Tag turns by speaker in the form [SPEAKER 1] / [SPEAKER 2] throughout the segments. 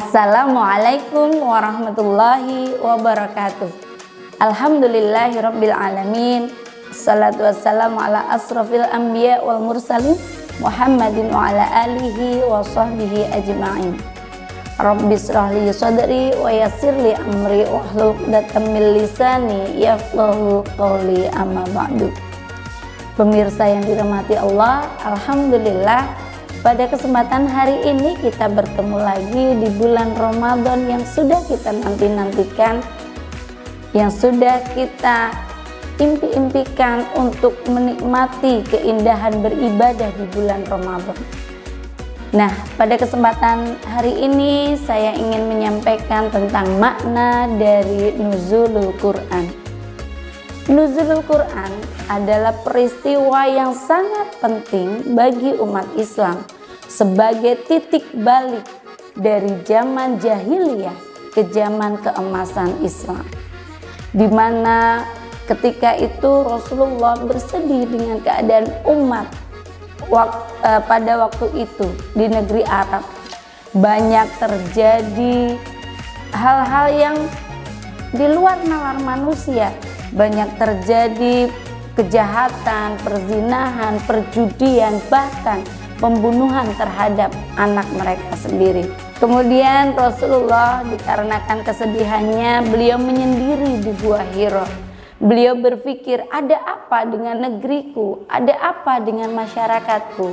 [SPEAKER 1] Assalamualaikum warahmatullahi wabarakatuh. Alhamdulillahirabbil alamin. Assalatu wassalamu ala asrofil anbiya wal mursalin Muhammadin wa ala alihi wa sahbihi ajma'in. Rabbi shrah li sadri wa yassir li amri wahlul 'uqdatam min lisani yafqahu qawli, amma ba'du. Pemirsa yang dirahmati Allah, alhamdulillah pada kesempatan hari ini kita bertemu lagi di bulan Ramadan yang sudah kita nanti-nantikan, yang sudah kita impi-impikan untuk menikmati keindahan beribadah di bulan Ramadan. Nah, pada kesempatan hari ini saya ingin menyampaikan tentang makna dari nuzulul Quran. Nuzulul Quran adalah peristiwa yang sangat penting bagi umat Islam sebagai titik balik dari zaman jahiliyah ke zaman keemasan Islam, di mana ketika itu Rasulullah bersedih dengan keadaan umat pada waktu itu di negeri Arab. Banyak terjadi hal-hal yang di luar nalar manusia, banyak terjadi kejahatan, perzinahan, perjudian, bahkan pembunuhan terhadap anak mereka sendiri. Kemudian Rasulullah dikarenakan kesedihannya, beliau menyendiri di Gua Hira. Beliau berpikir, ada apa dengan negeriku? Ada apa dengan masyarakatku?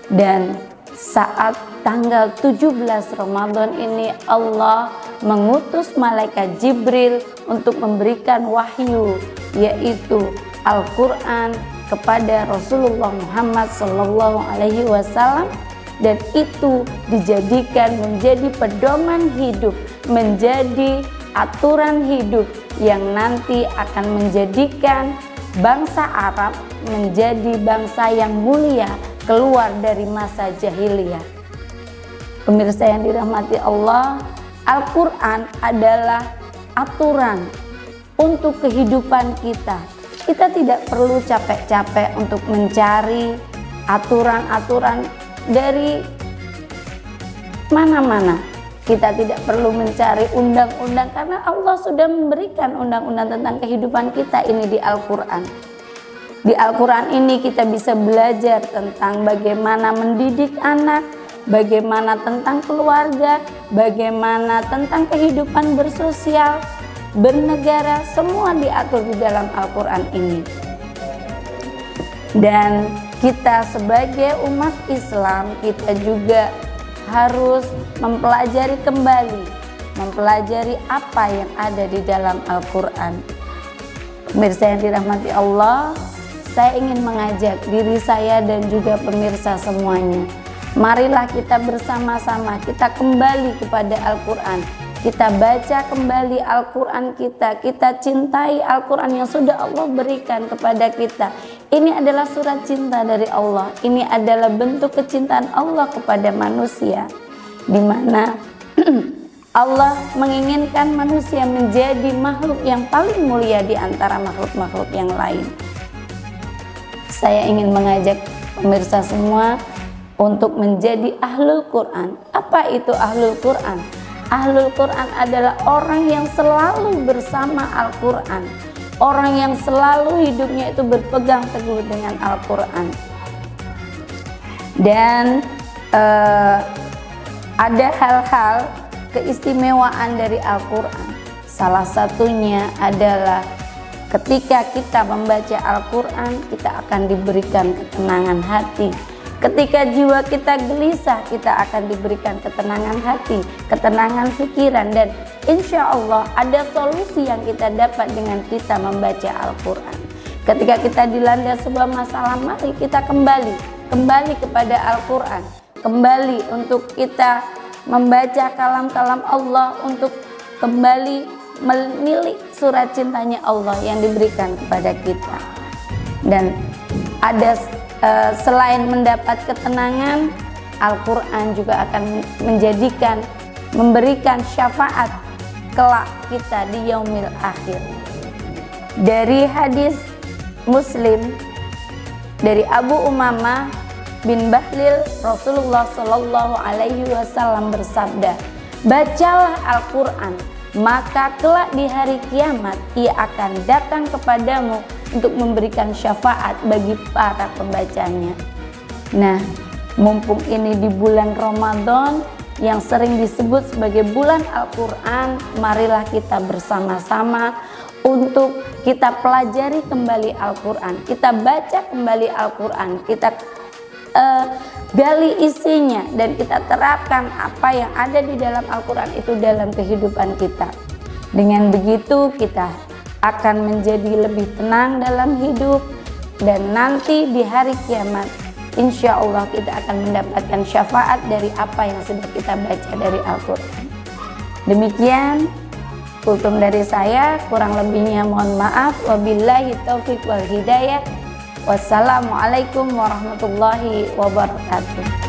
[SPEAKER 1] Dan saat tanggal 17 Ramadan ini Allah mengutus malaikat Jibril untuk memberikan wahyu, yaitu Al-Quran kepada Rasulullah Muhammad SAW, dan itu dijadikan menjadi pedoman hidup, menjadi aturan hidup yang nanti akan menjadikan bangsa Arab menjadi bangsa yang mulia keluar dari masa jahiliyah. Pemirsa yang dirahmati Allah, Al-Quran adalah aturan untuk kehidupan kita. Kita tidak perlu capek-capek untuk mencari aturan-aturan dari mana-mana. Kita tidak perlu mencari undang-undang karena Allah sudah memberikan undang-undang tentang kehidupan kita ini di Al-Quran. Di Al-Quran ini kita bisa belajar tentang bagaimana mendidik anak, bagaimana tentang keluarga, bagaimana tentang kehidupan bersosial, bernegara, semua diatur di dalam Al-Quran ini. Dan kita sebagai umat Islam, kita juga harus mempelajari kembali, mempelajari apa yang ada di dalam Al-Quran. Pemirsa yang dirahmati Allah, saya ingin mengajak diri saya dan juga pemirsa semuanya, marilah kita bersama-sama, kita kembali kepada Al-Quran. Kita baca kembali Al-Quran kita cintai Al-Quran yang sudah Allah berikan kepada kita. Ini adalah surat cinta dari Allah. Ini adalah bentuk kecintaan Allah kepada manusia, di mana Allah menginginkan manusia menjadi makhluk yang paling mulia di antara makhluk-makhluk yang lain. Saya ingin mengajak pemirsa semua untuk menjadi ahlul Quran. Apa itu ahlul Quran? Ahlul Quran adalah orang yang selalu bersama Al-Quran, orang yang selalu hidupnya itu berpegang teguh dengan Al-Quran. Dan ada hal-hal keistimewaan dari Al-Quran. Salah satunya adalah ketika kita membaca Al-Quran, kita akan diberikan ketenangan hati. Ketika jiwa kita gelisah, kita akan diberikan ketenangan hati, ketenangan pikiran, dan insya Allah ada solusi yang kita dapat dengan kita membaca Al-Quran. Ketika kita dilanda sebuah masalah, mari kita kembali kepada Al-Quran, kembali untuk kita membaca kalam-kalam Allah, untuk kembali menilik surat cintanya Allah yang diberikan kepada kita. Dan ada selain mendapat ketenangan, Al-Quran juga akan memberikan syafaat kelak kita di yaumil akhir. Dari hadis Muslim dari Abu Umamah bin Bahlil, Rasulullah Shallallahu Alaihi Wasallam bersabda, Bacalah Al-Quran, maka kelak di hari kiamat ia akan datang kepadamu untuk memberikan syafaat bagi para pembacanya. Nah, mumpung ini di bulan Ramadan yang sering disebut sebagai bulan Al-Quran, marilah kita bersama-sama untuk kita pelajari kembali Al-Quran, kita baca kembali Al-Quran, kita gali isinya, dan kita terapkan apa yang ada di dalam Al-Quran itu dalam kehidupan kita. Dengan begitu kita akan menjadi lebih tenang dalam hidup, dan nanti di hari kiamat insya Allah kita akan mendapatkan syafaat dari apa yang sudah kita baca dari Al-Quran. Demikian kultum dari saya, kurang lebihnya mohon maaf. Wabillahi taufiq wal hidayah. Wassalamualaikum warahmatullahi wabarakatuh.